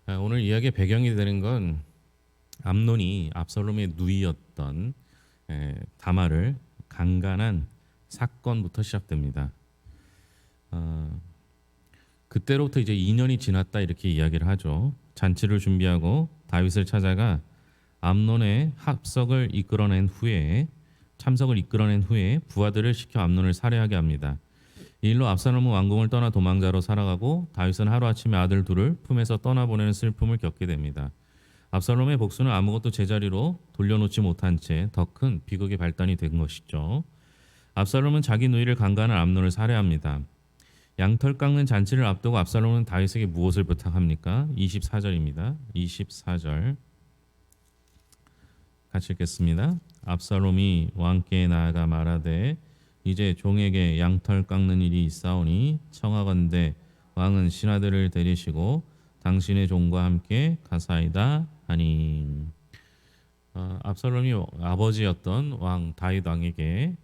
오늘 이야기의 배경이 되는 건 암논이 압살롬의 누이였던 다말을 강간한 사건부터 시작됩니다. 어, 그때로부터 이제 2년이 지났다 이렇게 이야기를 하죠. 잔치를 준비하고 다윗을 찾아가 암논의 합석을 이끌어낸 후에 참석을 이끌어낸 후에 부하들을 시켜 암논을 살해하게 합니다. 이 일로 압살롬은 왕궁을 떠나 도망자로 살아가고 다윗은 하루아침에 아들 둘을 품에서 떠나보내는 슬픔을 겪게 됩니다. 압살롬의 복수는 아무것도 제자리로 돌려놓지 못한 채 더 큰 비극의 발단이 된 것이죠. 압살롬은 자기 누이를 강간한 암논을 살해합니다. 양털 깎는 잔치를 앞두고 압살롬은 다윗에게 무엇을 부탁합니까? 24절입니다. 24절 같이 읽겠습니다. 압살롬이 왕께 나아가 말하되 이제 종에게 양털 깎는 일이 있사오니 청하건대 왕은 신하들을 데리시고 당신의 종과 함께 가사이다 하니. 압살롬이 아버지였던 왕 다윗 왕에게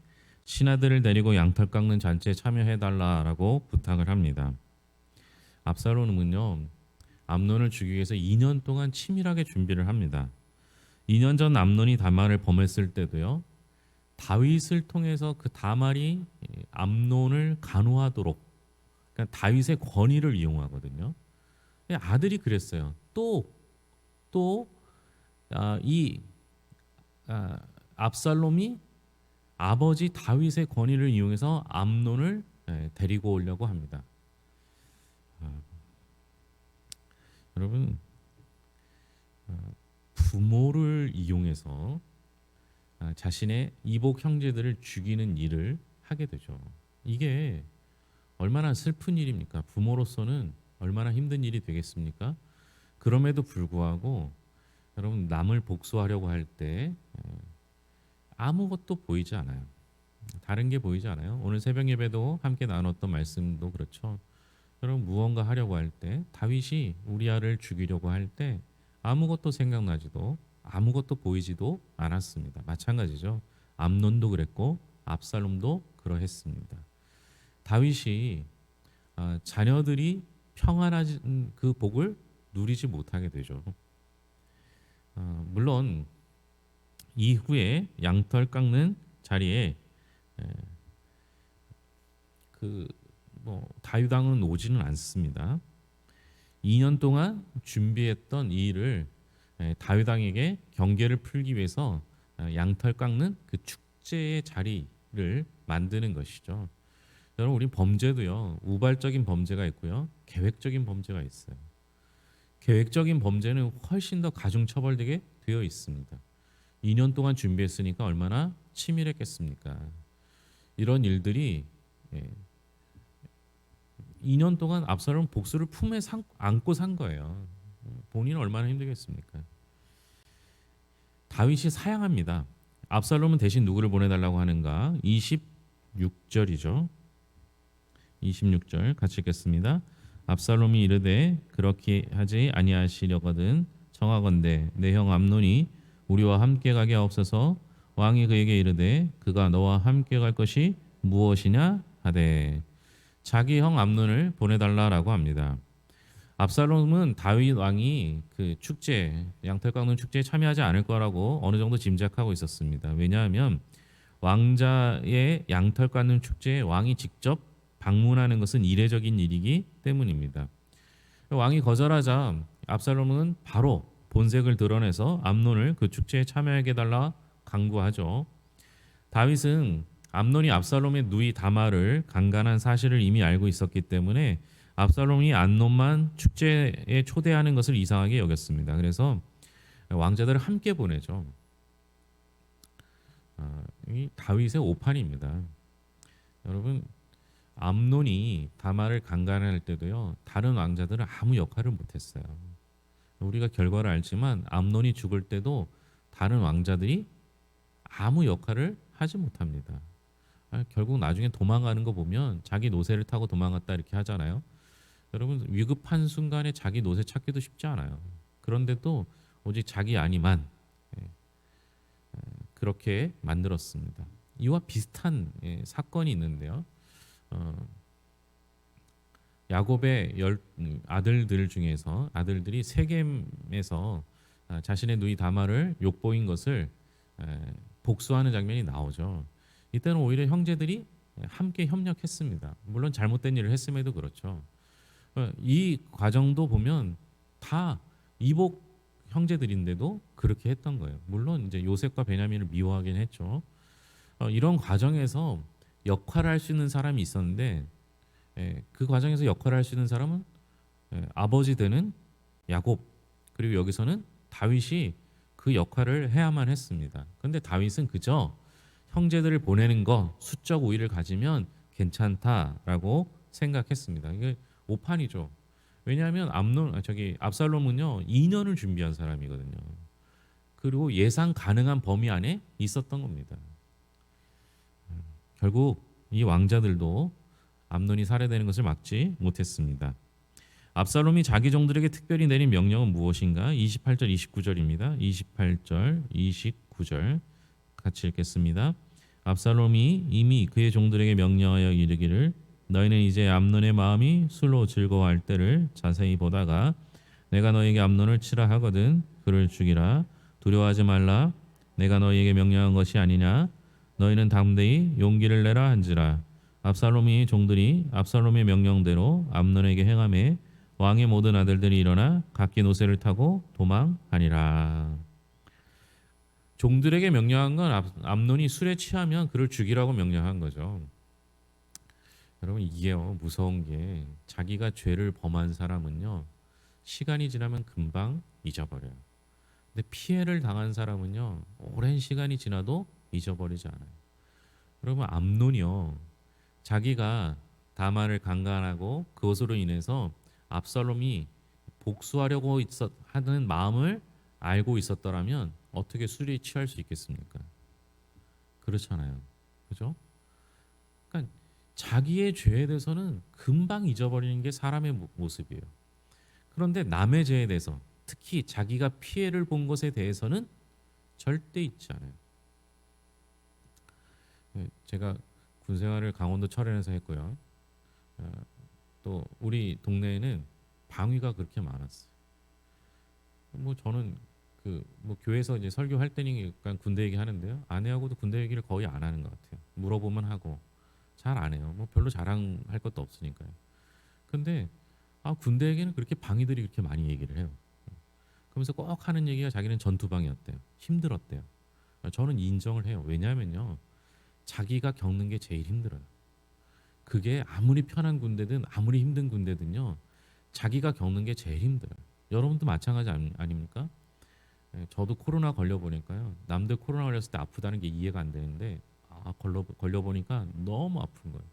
신하들을 데리고 양털 깎는 잔치에 참여해달라라고 부탁을 합니다. 압살롬은요 암논을 죽이기 위해서 2년 동안 치밀하게 준비를 합니다. 2년 전 암논이 다말을 범했을 때도요 다윗을 통해서 그 다말이 암논을 간호하도록, 그러니까 다윗의 권위를 이용하거든요. 아들이 그랬어요. 또이 압살롬이 아버지 다윗의 권위를 이용해서 암논을 데리고 오려고 합니다. 아, 여러분 부모를 이용해서 자신의 이복 형제들을 죽이는 일을 하게 되죠. 이게 얼마나 슬픈 일입니까? 부모로서는 얼마나 힘든 일이 되겠습니까? 그럼에도 불구하고 여러분 남을 복수하려고 할 때 아무것도 보이지 않아요. 다른 게 보이지 않아요. 오늘 새벽 예배도 함께 나눴던 말씀도 그렇죠. 여러분 무언가 하려고 할 때 다윗이 우리아를 죽이려고 할 때 아무것도 생각나지도 아무것도 보이지도 않았습니다. 마찬가지죠. 암논도 그랬고 압살롬도 그러했습니다. 다윗이 자녀들이 평안한 그 복을 누리지 못하게 되죠. 물론 이후에 양털 깎는 자리에 그뭐 다윗 왕은 오지는 않습니다. 2년 동안 준비했던 이 일을 다윗 왕에게 경계를 풀기 위해서 양털 깎는 그 축제의 자리를 만드는 것이죠. 여러분 우리 범죄도요 우발적인 범죄가 있고요 계획적인 범죄가 있어요. 계획적인 범죄는 훨씬 더 가중 처벌되게 되어 있습니다. 2년 동안 준비했으니까 얼마나 치밀했겠습니까? 이런 일들이 2년 동안 압살롬 복수를 품에 안고 산 거예요. 본인은 얼마나 힘들겠습니까? 다윗이 사양합니다. 압살롬은 대신 누구를 보내달라고 하는가? 26절이죠. 26절 같이 읽겠습니다. 압살롬이 이르되 그렇게 하지 아니하시려거든 청하건대 내 형 암논이 우리와 함께 가게 하옵소서. 왕이 그에게 이르되 그가 너와 함께 갈 것이 무엇이냐 하되 자기 형 암논을 보내달라라고 합니다. 압살롬은 다윗 왕이 그 축제 양털 깎는 축제에 참여하지 않을 거라고 어느 정도 짐작하고 있었습니다. 왜냐하면 왕자의 양털 깎는 축제에 왕이 직접 방문하는 것은 이례적인 일이기 때문입니다. 왕이 거절하자 압살롬은 바로 본색을 드러내서 암논을 그 축제에 참여하게 달라 강구하죠. 다윗은 암논이 압살롬의 누이 다말을 강간한 사실을 이미 알고 있었기 때문에 압살롬이 암논만 축제에 초대하는 것을 이상하게 여겼습니다. 그래서 왕자들을 함께 보내죠. 이 다윗의 오판입니다. 여러분 암논이 다말을 강간할 때도요 다른 왕자들은 아무 역할을 못했어요. 우리가 결과를 알지만 암논이 죽을 때도 다른 왕자들이 아무 역할을 하지 못합니다. 결국 나중에 도망가는 거 보면 자기 노새를 타고 도망갔다 이렇게 하잖아요. 여러분 위급한 순간에 자기 노새 찾기도 쉽지 않아요. 그런데도 오직 자기 아니만 그렇게 만들었습니다. 이와 비슷한 사건이 있는데요. 야곱의 아들들 중에서 아들들이 세겜에서 자신의 누이 다말을 욕보인 것을 복수하는 장면이 나오죠. 이때는 오히려 형제들이 함께 협력했습니다. 물론 잘못된 일을 했음에도 그렇죠. 이 과정도 보면 다 이복 형제들인데도 그렇게 했던 거예요. 물론 이제 요셉과 베냐민을 미워하긴 했죠. 이런 과정에서 역할을 할 수 있는 사람이 있었는데 그 과정에서 역할을 할 수 있는 사람은 아버지 되는 야곱, 그리고 여기서는 다윗이 그 역할을 해야만 했습니다. 그런데 다윗은 그저 형제들을 보내는 거 수적 우위를 가지면 괜찮다라고 생각했습니다. 이게 오판이죠. 왜냐하면 압살롬은요 2년을 준비한 사람이거든요. 그리고 예상 가능한 범위 안에 있었던 겁니다. 결국 이 왕자들도 암논이 살해되는 것을 막지 못했습니다. 압살롬이 자기 종들에게 특별히 내린 명령은 무엇인가? 28절 29절입니다. 28절 29절 같이 읽겠습니다. 압살롬이 이미 그의 종들에게 명령하여 이르기를 너희는 이제 암논의 마음이 술로 즐거워할 때를 자세히 보다가 내가 너에게 암논을 치라 하거든 그를 죽이라. 두려워하지 말라. 내가 너희에게 명령한 것이 아니냐. 너희는 담대히 용기를 내라 한지라. 압살롬이 종들이 압살롬의 명령대로 암논에게 행하매 왕의 모든 아들들이 일어나 각기 노새를 타고 도망하니라. 종들에게 명령한 건 암논이 술에 취하면 그를 죽이라고 명령한 거죠. 여러분 이게요 무서운 게 자기가 죄를 범한 사람은요 시간이 지나면 금방 잊어버려요. 근데 피해를 당한 사람은요 오랜 시간이 지나도 잊어버리지 않아요. 여러분 암논이요 자기가 다말을 강간하고 그것으로 인해서 압살롬이 복수하려고 하는 마음을 알고 있었더라면 어떻게 술에 취할 수 있겠습니까? 그렇잖아요. 그죠? 그러니까 자기의 죄에 대해서는 금방 잊어버리는 게 사람의 모습이에요. 그런데 남의 죄에 대해서 특히 자기가 피해를 본 것에 대해서는 절대 잊지 않아요. 제가 군 생활을 강원도 철원에서 했고요. 또 우리 동네에는 방위가 그렇게 많았어요. 뭐 저는 뭐 교회에서 이제 설교할 때니까 군대 얘기 하는데요. 아내하고도 군대 얘기를 거의 안 하는 것 같아요. 물어보면 하고 잘 안 해요. 뭐 별로 자랑할 것도 없으니까요. 근데 군대 얘기는 그렇게 방위들이 그렇게 많이 얘기를 해요. 그러면서 꼭 하는 얘기가 자기는 전투방이었대요. 힘들었대요. 저는 인정을 해요. 왜냐하면요. 자기가 겪는 게 제일 힘들어요. 그게 아무리 편한 군대든 아무리 힘든 군대든요. 자기가 겪는 게 제일 힘들어요. 여러분도 마찬가지 아닙니까? 저도 코로나 걸려보니까요. 남들 코로나 걸렸을 때 아프다는 게 이해가 안 되는데 걸려보니까 너무 아픈 거예요.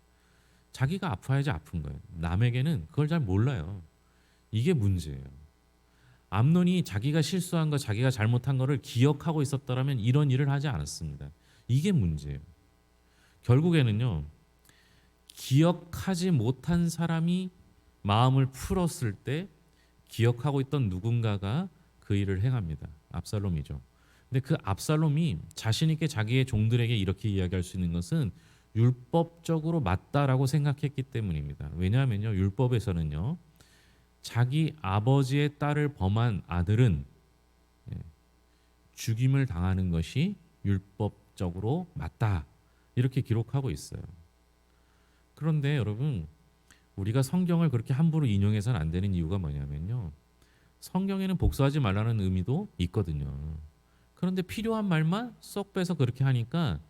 자기가 아파야지 아픈 거예요. 남에게는 그걸 잘 몰라요. 이게 문제예요. 암논이 자기가 실수한 거, 자기가 잘못한 거를 기억하고 있었더라면 이런 일을 하지 않았습니다. 이게 문제예요. 결국에는요. 기억하지 못한 사람이 마음을 풀었을 때 기억하고 있던 누군가가 그 일을 행합니다. 압살롬이죠. 근데 그 압살롬이 자신 있게 자기의 종들에게 이렇게 이야기할 수 있는 것은 율법적으로 맞다라고 생각했기 때문입니다. 왜냐하면요. 율법에서는요. 자기 아버지의 딸을 범한 아들은 죽임을 당하는 것이 율법적으로 맞다. 이렇게 기록하고 있어요. 그런데 여러분 우리가 성경을 그렇게 함부로 인용해서는 안 되는 이유가 뭐냐면요. 성경에는 복수하지 말라는 의미도 있거든요. 그런데 필요한 말만 쏙 빼서 그렇게 하니까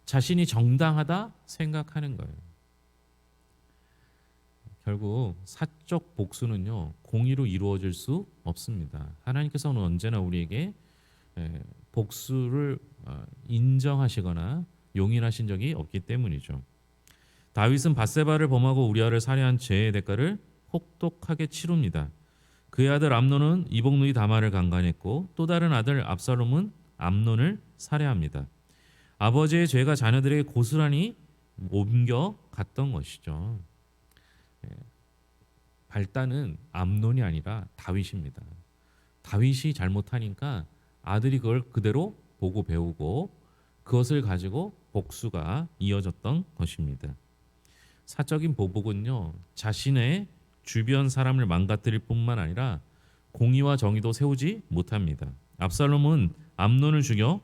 자신이 정당하다 생각하는 거예요. 결국 사적 복수는요. 공의로 이루어질 수 없습니다. 하나님께서는 언제나 우리에게 복수를 인정하시거나 용인하신 적이 없기 때문이죠. 다윗은 밧세바를 범하고 우리아를 살해한 죄의 대가를 혹독하게 치릅니다. 그의 아들 암논은 이복누이 다말을 강간했고 또 다른 아들 압살롬은 암논을 살해합니다. 아버지의 죄가 자녀들에게 고스란히 옮겨갔던 것이죠. 발단은 암논이 아니라 다윗입니다. 다윗이 잘못하니까 아들이 그걸 그대로 보고 배우고 그것을 가지고 복수가 이어졌던 것입니다. 사적인 보복은요 자신의 주변 사람을 망가뜨릴 뿐만 아니라 공의와 정의도 세우지 못합니다. 압살롬은 암논을 죽여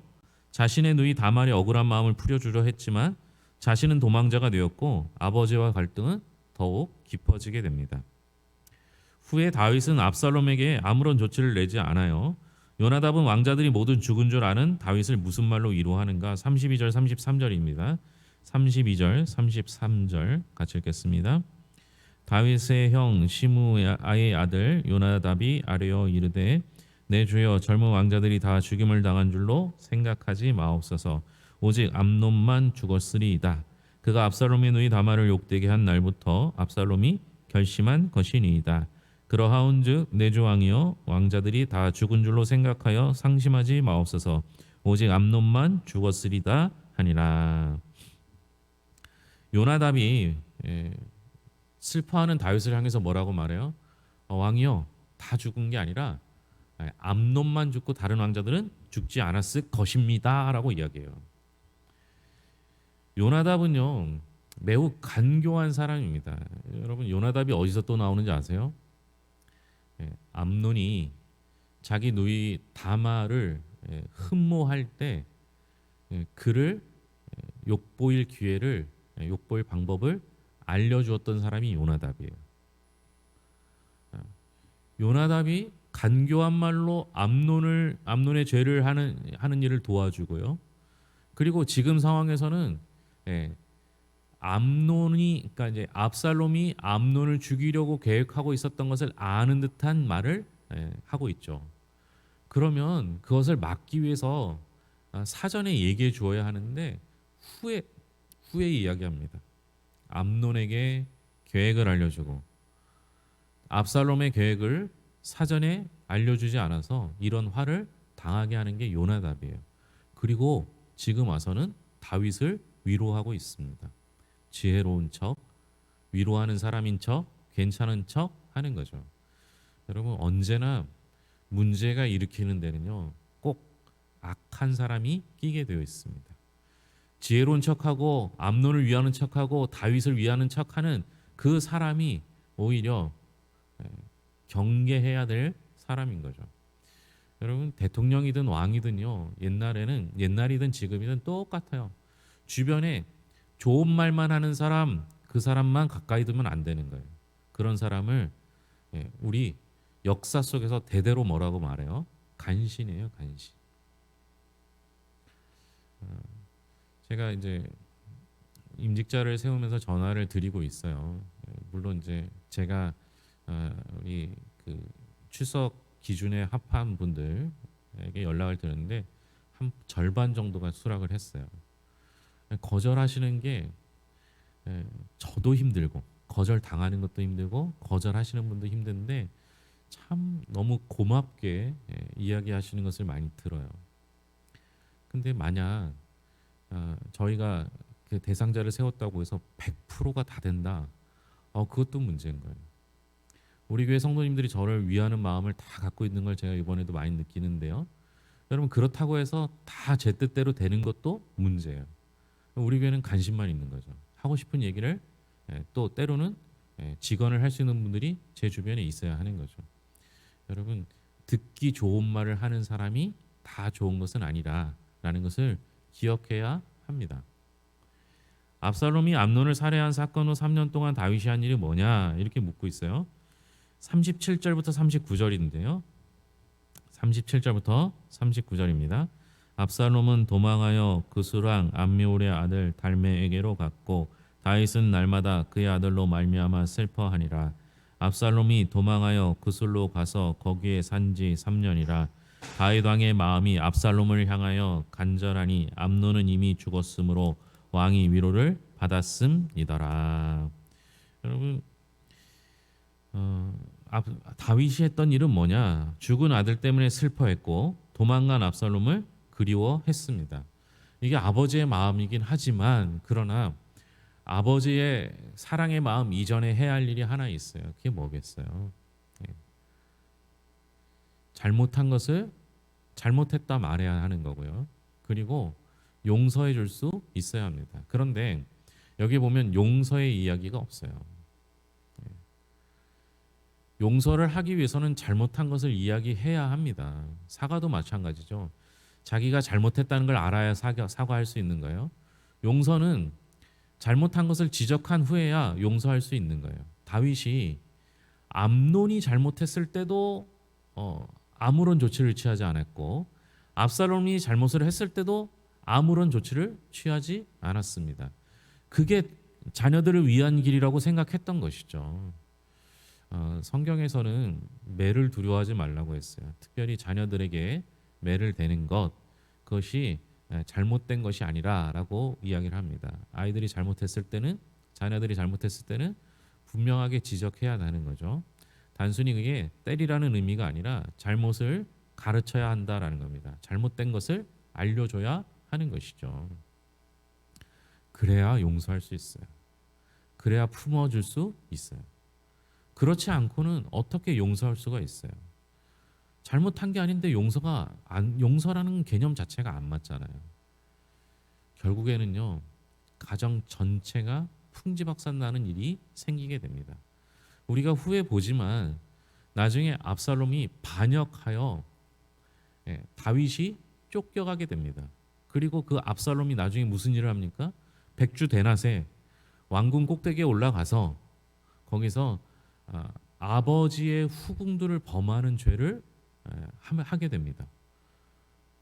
자신의 누이 다말의 억울한 마음을 풀어주려 했지만 자신은 도망자가 되었고 아버지와 갈등은 더욱 깊어지게 됩니다. 후에 다윗은 압살롬에게 아무런 조치를 내지 않아요. 요나답은 왕자들이 모두 죽은 줄 아는 다윗을 무슨 말로 위로하는가? 32절 33절입니다. 32절 33절 같이 읽겠습니다. 다윗의 형 시므아의 아들 요나답이 아뢰어 이르되 내 주여 젊은 왕자들이 다 죽임을 당한 줄로 생각하지 마옵소서. 오직 암논만 죽었으리이다. 그가 압살롬의 누이 다말을 욕되게 한 날부터 압살롬이 결심한 것이니이다. 그러하온즉 내 주 왕이여 왕자들이 다 죽은 줄로 생각하여 상심하지 마옵소서. 오직 암논만 죽었으리다 하니라. 요나답이 슬퍼하는 다윗을 향해서 뭐라고 말해요? 왕이여 다 죽은 게 아니라 암논만 죽고 다른 왕자들은 죽지 않았을 것입니다라고 이야기해요. 요나답은요 매우 간교한 사람입니다. 여러분 요나답이 어디서 또 나오는지 아세요? 암논이 자기 누이 다말을 흠모할 때 그를 욕보일 기회를 욕보일 방법을 알려주었던 사람이 요나답이에요. 요나답이 간교한 말로 암논의 죄를 하는 일을 도와주고요. 그리고 지금 상황에서는 그러니까 이제 압살롬이 암논을 죽이려고 계획하고 있었던 것을 아는 듯한 말을 하고 있죠. 그러면 그것을 막기 위해서 사전에 얘기해 주어야 하는데 후에 이야기합니다. 암논에게 계획을 알려주고 압살롬의 계획을 사전에 알려주지 않아서 이런 화를 당하게 하는 게 요나답이에요. 그리고 지금 와서는 다윗을 위로하고 있습니다. 지혜로운 척, 위로하는 사람인 척, 괜찮은 척 하는 거죠. 여러분 언제나 문제가 일으키는 데는요 꼭 악한 사람이 끼게 되어 있습니다. 지혜로운 척하고 암논을 위하는 척하고 다윗을 위하는 척하는 그 사람이 오히려 경계해야 될 사람인 거죠. 여러분 대통령이든 왕이든요 옛날이든 지금이든 똑같아요. 주변에 좋은 말만 하는 사람 그 사람만 가까이 두면 안 되는 거예요. 그런 사람을 우리 역사 속에서 대대로 뭐라고 말해요? 간신이에요, 간신. 제가 이제 임직자를 세우면서 전화를 드리고 있어요. 물론 이제 제가 우리 그 출석 기준에 합한 분들에게 연락을 드렸는데 한 절반 정도가 수락을 했어요. 거절하시는 게 저도 힘들고 거절 당하는 것도 힘들고 거절하시는 분도 힘든데 참 너무 고맙게 이야기하시는 것을 많이 들어요. 근데 만약 저희가 그 대상자를 세웠다고 해서 100%가 다 된다. 그것도 문제인 거예요. 우리 교회 성도님들이 저를 위하는 마음을 다 갖고 있는 걸 제가 이번에도 많이 느끼는데요. 여러분 그렇다고 해서 다 제 뜻대로 되는 것도 문제예요. 우리 교회는 관심만 있는 거죠. 하고 싶은 얘기를 또 때로는 직언을 할 수 있는 분들이 제 주변에 있어야 하는 거죠. 여러분 듣기 좋은 말을 하는 사람이 다 좋은 것은 아니라라는 것을 기억해야 합니다. 압살롬이 암논을 살해한 사건 후 3년 동안 다윗이 한 일이 뭐냐 이렇게 묻고 있어요. 37절부터 39절인데요. 37절부터 39절입니다. 압살롬은 도망하여 그수랑 암미올의 아들 달메에게로 갔고 다윗은 날마다 그의 아들로 말미암아 슬퍼하니라. 압살롬이 도망하여 그술로 가서 거기에 산지 3년이라. 다윗 왕의 마음이 압살롬을 향하여 간절하니 암논은 이미 죽었으므로 왕이 위로를 받았음이더라. 여러분 다윗이 했던 일은 뭐냐? 죽은 아들 때문에 슬퍼했고 도망간 압살롬을 그리워했습니다. 이게 아버지의 마음이긴 하지만 그러나 아버지의 사랑의 마음 이전에 해야 할 일이 하나 있어요. 그게 뭐겠어요? 잘못한 것을 잘못했다 말해야 하는 거고요. 그리고 용서해 줄 수 있어야 합니다. 그런데 여기 보면 용서의 이야기가 없어요. 용서를 하기 위해서는 잘못한 것을 이야기해야 합니다. 사과도 마찬가지죠. 자기가 잘못했다는 걸 알아야 사과할 수 있는 거예요. 용서는 잘못한 것을 지적한 후에야 용서할 수 있는 거예요. 다윗이 암논이 잘못했을 때도 아무런 조치를 취하지 않았고, 압살롬이 잘못을 했을 때도 아무런 조치를 취하지 않았습니다. 그게 자녀들을 위한 길이라고 생각했던 것이죠. 성경에서는 매를 두려워하지 말라고 했어요. 특별히 자녀들에게 매를 대는 것, 그것이 잘못된 것이 아니라라고 이야기를 합니다. 아이들이 잘못했을 때는, 자녀들이 잘못했을 때는 분명하게 지적해야 하는 거죠. 단순히 그게 때리라는 의미가 아니라 잘못을 가르쳐야 한다라는 겁니다. 잘못된 것을 알려줘야 하는 것이죠. 그래야 용서할 수 있어요. 그래야 품어줄 수 있어요. 그렇지 않고는 어떻게 용서할 수가 있어요? 잘못한 게 아닌데 용서라는 개념 자체가 안 맞잖아요. 결국에는요, 가정 전체가 풍지박산 나는 일이 생기게 됩니다. 우리가 후에 보지만 나중에 압살롬이 반역하여 다윗이 쫓겨가게 됩니다. 그리고 그 압살롬이 나중에 무슨 일을 합니까? 백주 대낮에 왕궁 꼭대기에 올라가서 거기서 아버지의 후궁들을 범하는 죄를 하게 됩니다.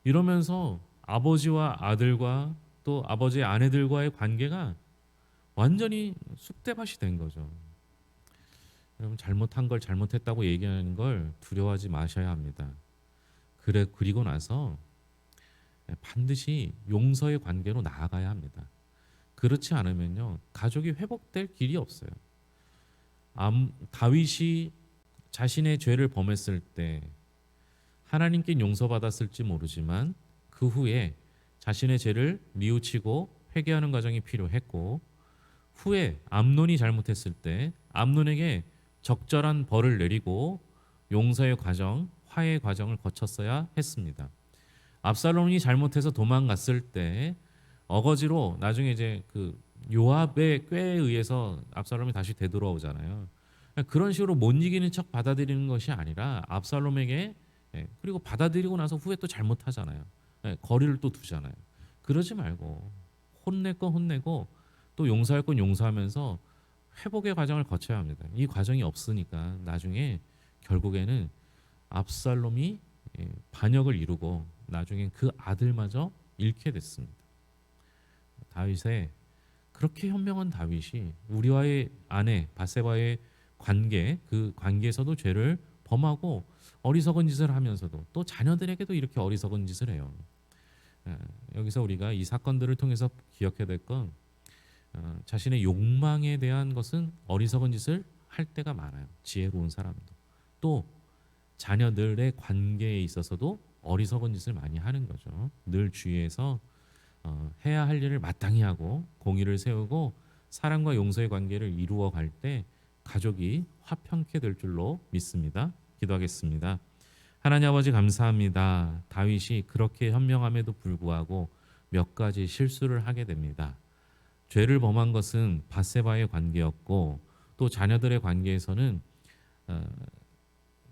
이러면서 아버지와 아들과 또 아버지의 아내들과의 관계가 완전히 쑥대밭이 된 거죠. 여러분, 잘못한 걸 잘못했다고 얘기하는 걸 두려워하지 마셔야 합니다. 그리고 나서 반드시 용서의 관계로 나아가야 합니다. 그렇지 않으면요, 가족이 회복될 길이 없어요. 다윗이 자신의 죄를 범했을 때 하나님께 용서받았을지 모르지만 그 후에 자신의 죄를 뉘우치고 회개하는 과정이 필요했고, 후에 암논이 잘못했을 때 암논에게 적절한 벌을 내리고 용서의 과정, 화해의 과정을 거쳤어야 했습니다. 압살롬이 잘못해서 도망갔을 때 어거지로 나중에 이제 그 요압의 꾀에 의해서 압살롬이 다시 되돌아오잖아요. 그런 식으로 못 이기는 척 받아들이는 것이 아니라 압살롬에게, 그리고 받아들이고 나서 후에 또 잘못하잖아요. 거리를 또 두잖아요. 그러지 말고 혼낼 건 혼내고 또 용서할 건 용서하면서 회복의 과정을 거쳐야 합니다. 이 과정이 없으니까 나중에 결국에는 압살롬이 반역을 이루고 나중에 그 아들마저 잃게 됐습니다. 다윗의 그렇게 현명한 다윗이 우리와의 아내 바세바의 관계, 그 관계에서도 죄를 범하고 어리석은 짓을 하면서도 또 자녀들에게도 이렇게 어리석은 짓을 해요. 여기서 우리가 이 사건들을 통해서 기억해야 될 건, 자신의 욕망에 대한 것은 어리석은 짓을 할 때가 많아요. 지혜로운 사람도. 또 자녀들의 관계에 있어서도 어리석은 짓을 많이 하는 거죠. 늘 주위에서 해야 할 일을 마땅히 하고 공의를 세우고 사랑과 용서의 관계를 이루어 갈 때 가족이 화평케 될 줄로 믿습니다. 기도하겠습니다. 하나님 아버지, 감사합니다. 다윗이 그렇게 현명함에도 불구하고 몇 가지 실수를 하게 됩니다. 죄를 범한 것은 밧세바의 관계였고 또 자녀들의 관계에서는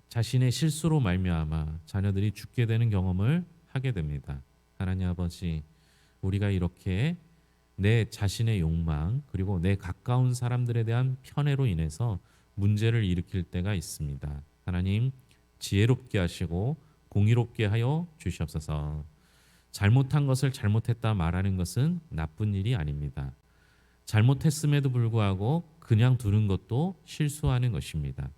자신의 실수로 말미암아 자녀들이 죽게 되는 경험을 하게 됩니다. 하나님 아버지, 우리가 이렇게 내 자신의 욕망 그리고 내 가까운 사람들에 대한 편애로 인해서 문제를 일으킬 때가 있습니다. 하나님, 지혜롭게 하시고 공의롭게 하여 주시옵소서. 잘못한 것을 잘못했다 말하는 것은 나쁜 일이 아닙니다. 잘못했음에도 불구하고 그냥 두는 것도 실수하는 것입니다.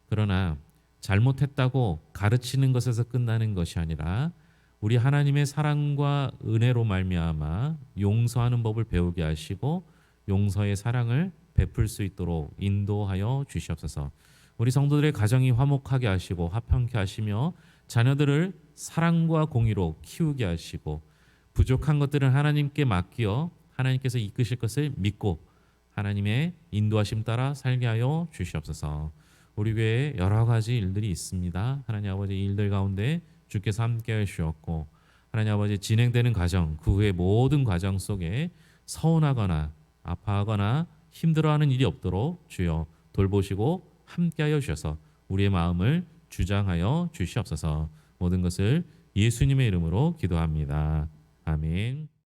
그러나 잘못했다고 가르치는 것에서 끝나는 것이 아니라 우리 하나님의 사랑과 은혜로 말미암아 용서하는 법을 배우게 하시고 용서의 사랑을 베풀 수 있도록 인도하여 주시옵소서. 우리 성도들의 가정이 화목하게 하시고 화평케 하시며 자녀들을 사랑과 공의로 키우게 하시고 부족한 것들은 하나님께 맡기어 하나님께서 이끄실 것을 믿고 하나님의 인도하심 따라 살게 하여 주시옵소서. 우리 교회에 여러 가지 일들이 있습니다. 하나님 아버지, 이 일들 가운데 주께서 함께 하시옵고 하나님 아버지, 진행되는 과정, 그 후의 모든 과정 속에 서운하거나 아파하거나 힘들어하는 일이 없도록 주여 돌보시고 함께하여 주셔서 우리의 마음을 주장하여 주시옵소서. 모든 것을 예수님의 이름으로 기도합니다. 아멘.